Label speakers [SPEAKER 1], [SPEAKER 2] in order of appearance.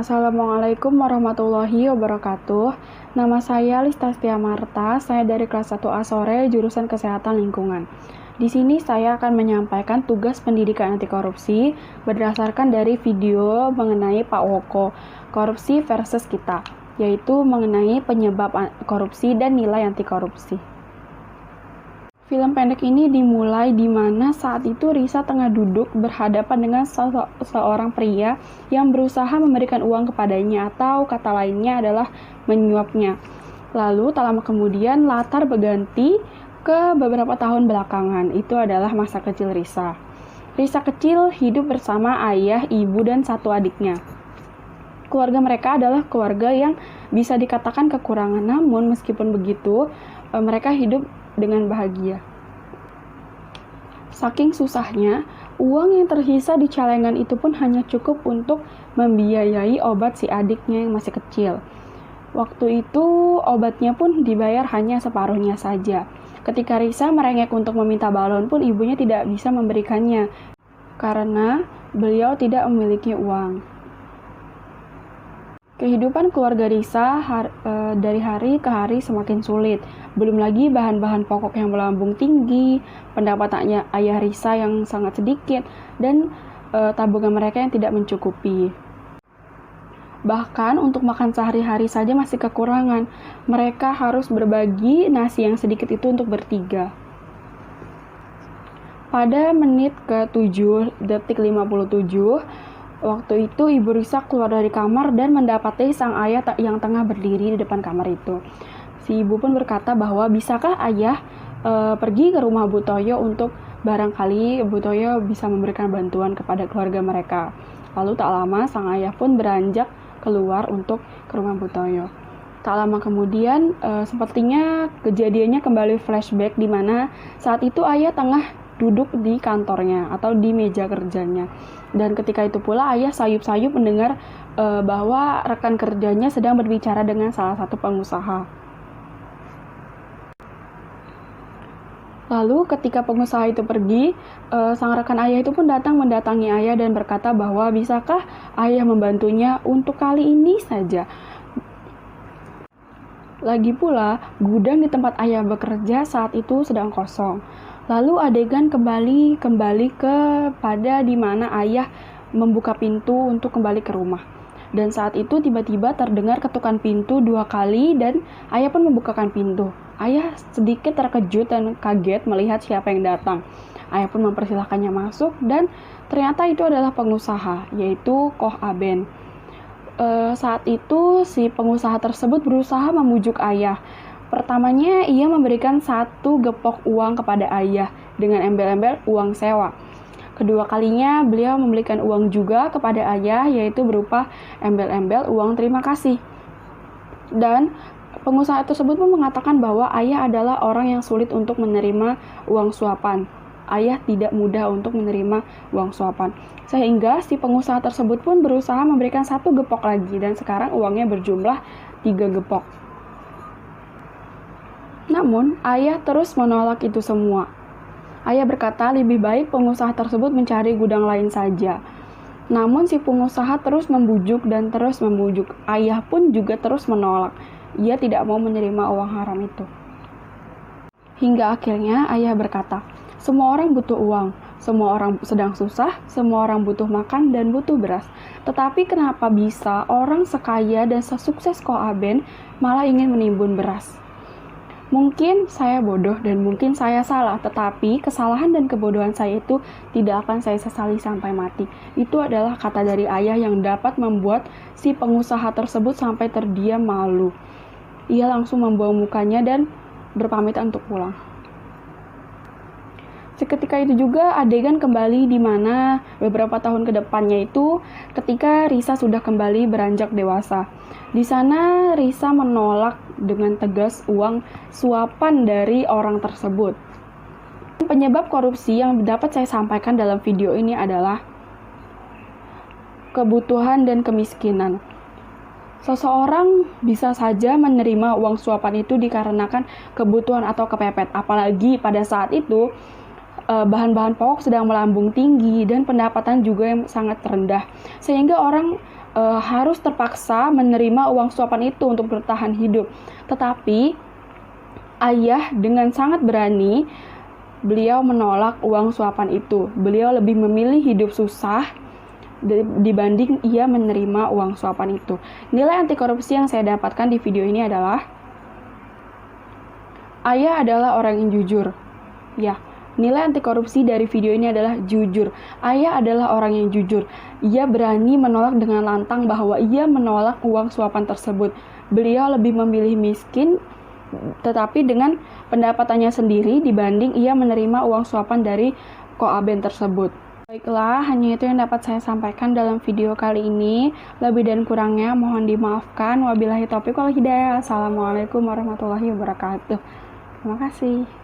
[SPEAKER 1] Assalamualaikum warahmatullahi wabarakatuh. Nama saya Listastia Marta, saya dari kelas 1A sore jurusan Kesehatan Lingkungan. Di sini saya akan menyampaikan tugas pendidikan anti korupsi berdasarkan dari video mengenai Pak Woko, korupsi versus kita, yaitu mengenai penyebab korupsi dan nilai anti korupsi. Film pendek ini dimulai di mana saat itu Risa tengah duduk berhadapan dengan seorang pria yang berusaha memberikan uang kepadanya atau kata lainnya adalah menyuapnya. Lalu tak lama kemudian latar berganti ke beberapa tahun belakangan, itu adalah masa kecil Risa. Risa kecil hidup bersama ayah, ibu, dan satu adiknya. Keluarga mereka adalah keluarga yang bisa dikatakan kekurangan, namun meskipun begitu, mereka hidup dengan bahagia. Saking susahnya, uang yang tersisa di celengan itu pun hanya cukup untuk membiayai obat si adiknya yang masih kecil. Waktu itu obatnya pun dibayar hanya separuhnya saja. Ketika Risa merengek untuk meminta balon pun ibunya tidak bisa memberikannya karena beliau tidak memiliki uang. Kehidupan keluarga Risa dari hari ke hari semakin sulit. Belum lagi bahan-bahan pokok yang melambung tinggi, pendapatannya ayah Risa yang sangat sedikit, dan tabungan mereka yang tidak mencukupi. Bahkan untuk makan sehari-hari saja masih kekurangan. Mereka harus berbagi nasi yang sedikit itu untuk bertiga. Pada menit ke-7 detik 57, waktu itu ibu Risa keluar dari kamar dan mendapati sang ayah yang tengah berdiri di depan kamar itu. Si ibu pun berkata bahwa bisakah ayah pergi ke rumah Bu Toyo untuk barangkali Bu Toyo bisa memberikan bantuan kepada keluarga mereka. Lalu tak lama sang ayah pun beranjak keluar untuk ke rumah Bu Toyo. Tak lama kemudian sepertinya kejadiannya kembali flashback di mana saat itu ayah tengah duduk di kantornya atau di meja kerjanya. Dan ketika itu pula ayah sayup-sayup mendengar bahwa rekan kerjanya sedang berbicara dengan salah satu pengusaha. Lalu ketika pengusaha itu pergi, sang rekan ayah itu pun datang mendatangi ayah dan berkata bahwa bisakah ayah membantunya untuk kali ini saja. Lagi pula, gudang di tempat ayah bekerja saat itu sedang kosong. Lalu adegan kembali kepada di mana ayah membuka pintu untuk kembali ke rumah. Dan saat itu tiba-tiba terdengar ketukan pintu 2 kali dan ayah pun membukakan pintu. Ayah sedikit terkejut dan kaget melihat siapa yang datang. Ayah pun mempersilahkannya masuk dan ternyata itu adalah pengusaha, yaitu Koh Aben. Saat itu si pengusaha tersebut berusaha membujuk ayah. Pertamanya ia memberikan 1 gepok uang kepada ayah dengan embel-embel uang sewa. Kedua kalinya beliau memberikan uang juga kepada ayah, yaitu berupa embel-embel uang terima kasih. Dan pengusaha tersebut pun mengatakan bahwa ayah adalah orang yang sulit untuk menerima uang suapan. Ayah tidak mudah untuk menerima uang suapan. Sehingga si pengusaha tersebut pun berusaha memberikan 1 gepok lagi dan sekarang uangnya berjumlah 3 gepok. Namun, ayah terus menolak itu semua. Ayah berkata lebih baik pengusaha tersebut mencari gudang lain saja. Namun si pengusaha terus membujuk dan terus membujuk. Ayah pun juga terus menolak. Ia tidak mau menerima uang haram itu. Hingga akhirnya ayah berkata, semua orang butuh uang. Semua orang sedang susah, semua orang butuh makan dan butuh beras. Tetapi kenapa bisa orang sekaya dan sesukses Koh Aben malah ingin menimbun beras? Mungkin saya bodoh dan mungkin saya salah, tetapi kesalahan dan kebodohan saya itu tidak akan saya sesali sampai mati. Itu adalah kata dari ayah yang dapat membuat si pengusaha tersebut sampai terdiam malu. Ia langsung membawa mukanya dan berpamit untuk pulang. Seketika itu juga adegan kembali di mana beberapa tahun ke depannya itu ketika Risa sudah kembali beranjak dewasa. Di sana Risa menolak dengan tegas uang suapan dari orang tersebut. Penyebab korupsi yang dapat saya sampaikan dalam video ini adalah kebutuhan dan kemiskinan. Seseorang bisa saja menerima uang suapan itu dikarenakan kebutuhan atau kepepet, apalagi pada saat itu bahan-bahan pokok sedang melambung tinggi dan pendapatan juga yang sangat rendah, sehingga orang harus terpaksa menerima uang suapan itu untuk bertahan hidup. Tetapi ayah dengan sangat berani, beliau menolak uang suapan itu. Beliau lebih memilih hidup susah dibanding ia menerima uang suapan itu. Nilai anti korupsi yang saya dapatkan di video ini adalah ayah adalah orang yang jujur. Ya, nilai anti korupsi dari video ini adalah jujur. Ayah adalah orang yang jujur. Ia berani menolak dengan lantang bahwa ia menolak uang suapan tersebut. Beliau lebih memilih miskin tetapi dengan pendapatannya sendiri dibanding ia menerima uang suapan dari Ko Aben tersebut. Baiklah, hanya itu yang dapat saya sampaikan dalam video kali ini. Lebih dan kurangnya mohon dimaafkan. Wabillahi taufiq wal hidayah. Assalamualaikum warahmatullahi wabarakatuh. Terima kasih.